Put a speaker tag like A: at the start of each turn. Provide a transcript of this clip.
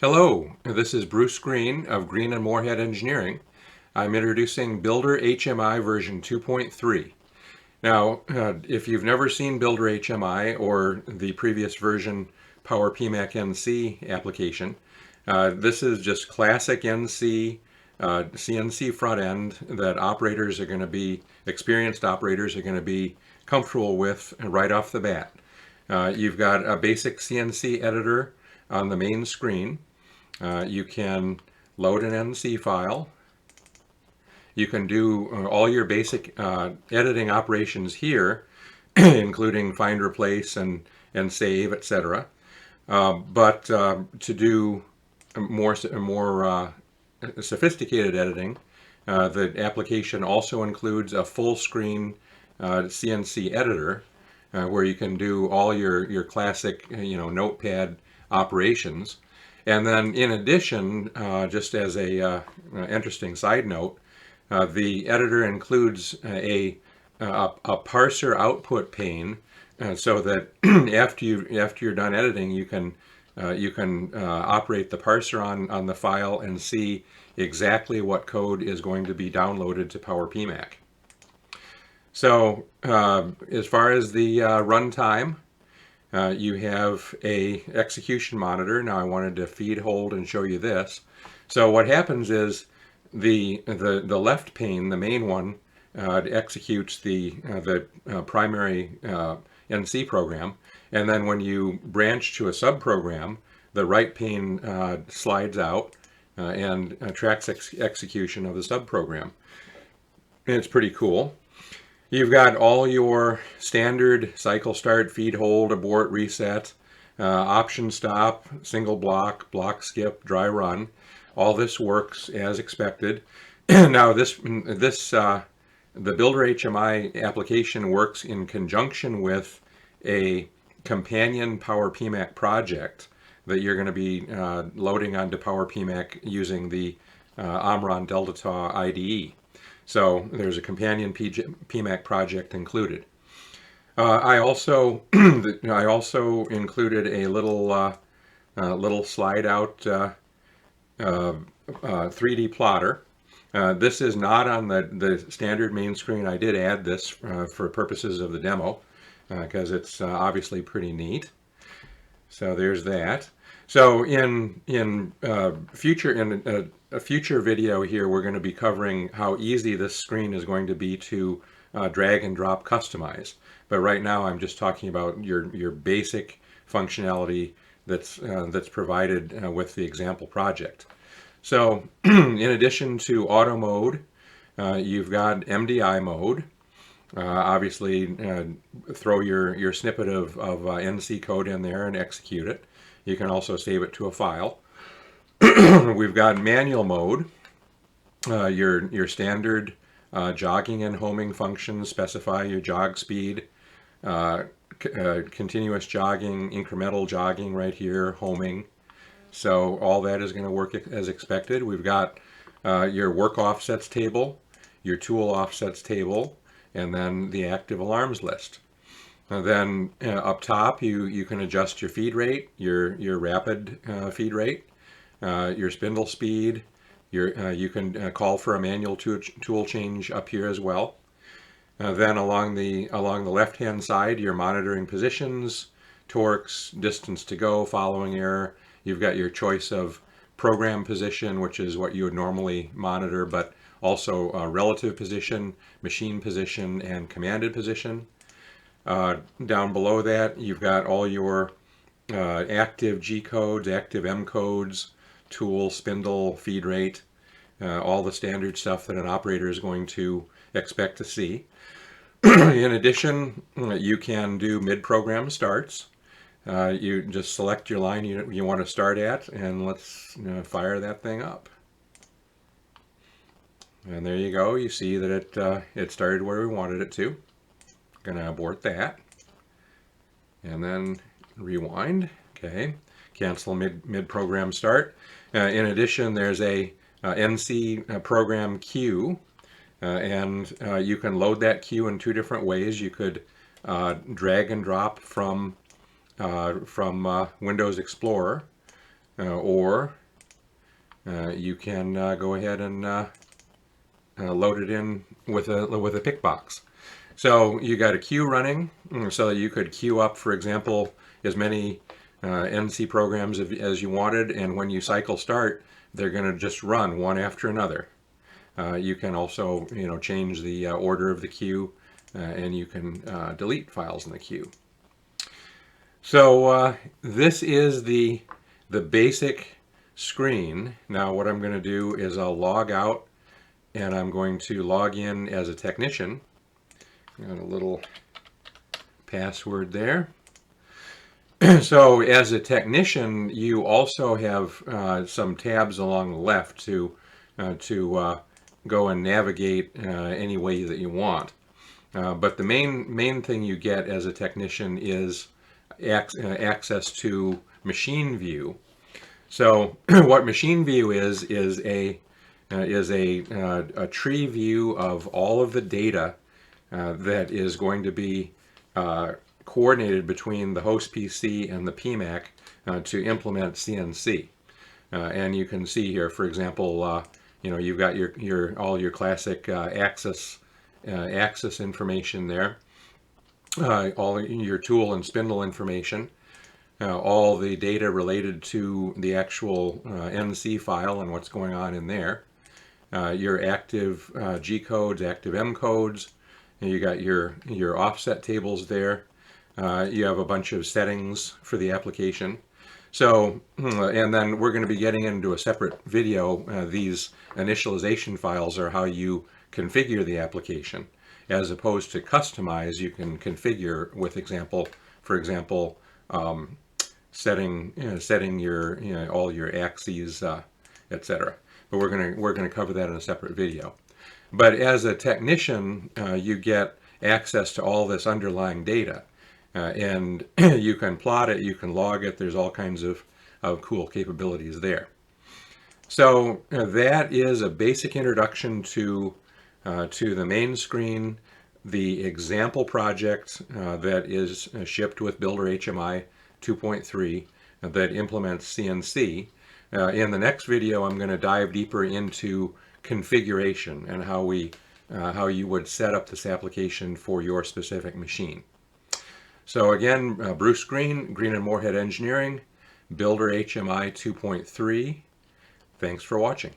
A: Hello, this is Bruce Green of Green and Moorhead Engineering. I'm introducing BuilderHMI version 2.3. Now, if you've never seen BuilderHMI or the previous version Power PMAC NC application, this is just classic NC, CNC front end that experienced operators are going to be comfortable with right off the bat. You've got a basic CNC editor on the main screen. You can load an NC file. You can do all your basic editing operations here, including find, replace, and save, etc. But to do more sophisticated editing, the application also includes a full screen CNC editor where you can do all your classic notepad operations. And then in addition, just as a interesting side note, the editor includes a parser output pane, so that after you're done editing, you can operate the parser on the file and see exactly what code is going to be downloaded to Power PMAC. So as far as the runtime, you have a execution monitor. Now I wanted to feed, hold, and show you this. So what happens is the left pane, the main one, executes the primary NC program, and then when you branch to a subprogram, the right pane slides out and tracks execution of the subprogram. And it's pretty cool. You've got all your standard cycle start, feed, hold, abort, reset, option stop, single block, block skip, dry run. All this works as expected. Now the BuilderHMI application works in conjunction with a companion Power PMAC project that you're going to be loading onto Power PMAC using the Omron Delta Tau IDE. So there's a companion PMAC project included. I also included a little slide out 3D plotter. This is not on the standard main screen. I did add this for purposes of the demo because it's obviously pretty neat. So there's that. So in a future video here, we're going to be covering how easy this screen is going to be to drag and drop customize. But right now I'm just talking about your basic functionality that's provided with the example project. So in addition to auto mode, you've got MDI mode. Obviously throw your snippet of NC code in there and execute it. You can also save it to a file. We've got manual mode, your standard jogging and homing functions specify your jog speed, continuous jogging, incremental jogging right here, homing. So all that is going to work as expected. We've got your work offsets table, your tool offsets table, and then the active alarms list. And then up top, you can adjust your feed rate, your rapid feed rate, your spindle speed. You can call for a manual tool change up here as well. Then along the left-hand side, your monitoring positions, torques, distance to go, following error. You've got your choice of program position, which is what you would normally monitor, but also relative position, machine position, and commanded position. Down below that, you've got all your active G codes, active M codes, tool, spindle, feed rate, all the standard stuff that an operator is going to expect to see. In addition, you can do mid-program starts. You just select your line you want to start at, and let's fire that thing up. And there you go. You see that it started where we wanted it to. Gonna abort that, and then rewind. Okay, cancel mid-program start. In addition, there's a NC program queue, and you can load that queue in two different ways. You could drag and drop from Windows Explorer. or you can go ahead and load it in with a pick box. So you got a queue running, so that you could queue up, for example, as many NC programs as you wanted, and when you cycle start, they're going to just run one after another. You can also, change the order of the queue, and you can delete files in the queue. So this is the basic screen. Now what I'm going to do is I'll log out, and I'm going to log in as a technician. Got a little password there. So as a technician, you also have some tabs along the left to go and navigate any way that you want. But the main thing you get as a technician is access to machine view. So what machine view is a tree view of all of the data that is going to be coordinated between the host PC and the PMAC to implement CNC. And you can see here, for example, you've got all your classic axis information there, all your tool and spindle information, all the data related to the actual NC file and what's going on in there, your active G codes, active M codes, and you got your offset tables there. You have a bunch of settings for the application. So, and then we're going to be getting into a separate video. These initialization files are how you configure the application. As opposed to customize, you can configure with for example, setting your all your axes, etc. But we're gonna cover that in a separate video. But as a technician, you get access to all this underlying data, and you can plot it, you can log it. There's all kinds of cool capabilities there. So that is a basic introduction to the main screen, the example project that is shipped with BuilderHMI 2.3 that implements CNC. In the next video, I'm going to dive deeper into configuration and how you would set up this application for your specific machine. So again, Bruce Green, Green & Moorhead Engineering, BuilderHMI 2.3. Thanks for watching.